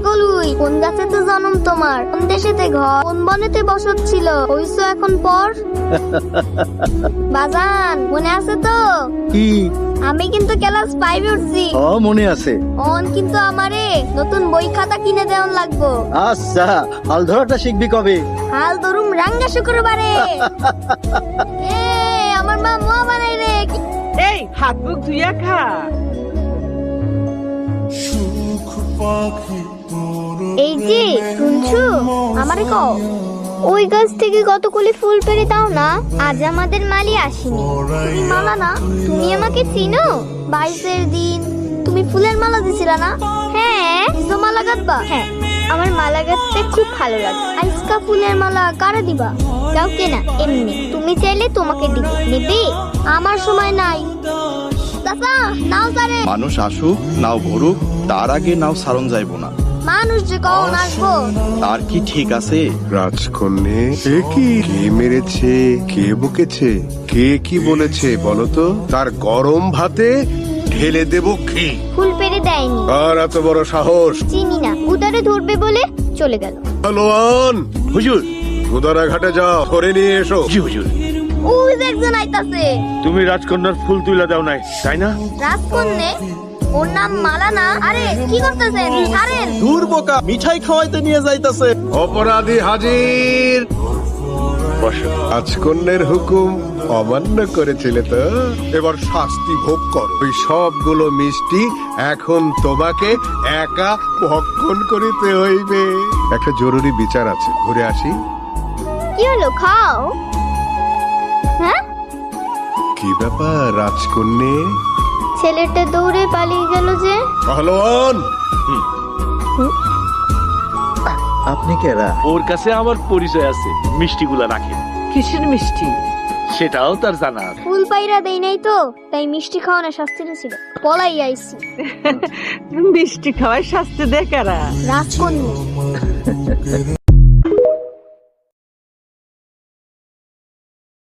গলুই, কোন গাছেতে জন্ম তোমার, কোন দেশেতে ঘর, কোন বনেতে বসত ছিল, হইছো এখন পর? বাজান মনে আছে তো? কি? আমি কিন্তু ক্লাস 5 উঠছি। মনে আছে। অন কিন্তু আমারে নতুন বই খাতা কিনে দেওয়ান লাগবো। আচ্ছা, হাল ধরাটা শিখবি কবে? হাল ধরুম রাঙ্গা শুক্রবারে। এ আমার মা মোয়া বানাই রে। এই হাত মুখ ধুইয়া খা। এই যে শুনছো, আমারে কও ওই গাছ থেকে কতগুলি ফুল পেড়ে দাও না, আজ আমাদের মালি আসেনি। তুমি মালা না, তুমি আমাকে চিনো? 22-এর দিন তুমি ফুলের মালা দিছিলা না? হ্যাঁ, নিজে মালা গাঁথবা? হ্যাঁ, আমার মালা গাঁথতে খুব ভালো লাগে। আজকা ফুলের মালা কারে দিবা? কাউকে না, এমনি তুমি চাইলে তোমাকে দিব। নেবে? আমার সময় নাই। চাচা নাও সারে। মানুষ আসুক নাও ভরুক, তার আগে নাও সারণ যাইব না। মানুষ যে কখন আসবো? তার কি ঠিক আছে? রাজকন্যে, এ কি? কে মেরেছে, কে বকেছে, কে কি বলেছে বলো তো? তার গরম ভাতে ঢেলে দেব কি? ফুল পেড়ে দেয়নি। আর এত বড় সাহস! চিনি না, উদারে ধরবে বলে চলে গেল। পালোয়ান, হুজুর। গুদারা ঘাটে যাও, ধরে নিয়ে এসো। জি হুজুর। ওই যে একজন আইতাছে। তুমি রাজকন্যার ফুল তুইলা দাও নাই, তাই না? রাজকন্যে? ওর নাম মালা না? আরে কি করতেছেন? ছাড়েন। দূর বোকা, মিঠাই খাওয়াইতে নিয়ে যাইতাছে। অপরাধী হাজির। বসো। রাজকন্যের হুকুম অমান্য করেছিলে তো, এবার শাস্তি ভোগ করো। ওই সবগুলো মিষ্টি এখন তোমাকে একা ভক্ষণ করিতে হইবে। একটা জরুরি বিচার আছে, ঘুরে আসি। কি হলো, খাও। হ্যাঁ, কি ব্যাপার রাজকন্যে? ছেলেটা দৌড়ে পালিয়ে গেল যে। পালোয়ান, আপনি কেরা? ওর কাছে আমার পরিচয় আছে, মিষ্টিগুলা রাখে। কিসের মিষ্টি? সেটাও তার জানা আছে। ফুল পাইরা দেই নাই তো, তাই মিষ্টি খাওয়ানো শাস্তিটা ছিল। পলাই আইছি। মিষ্টি খাওয়ায় শাস্তি দে কারা? রাজকন্যা।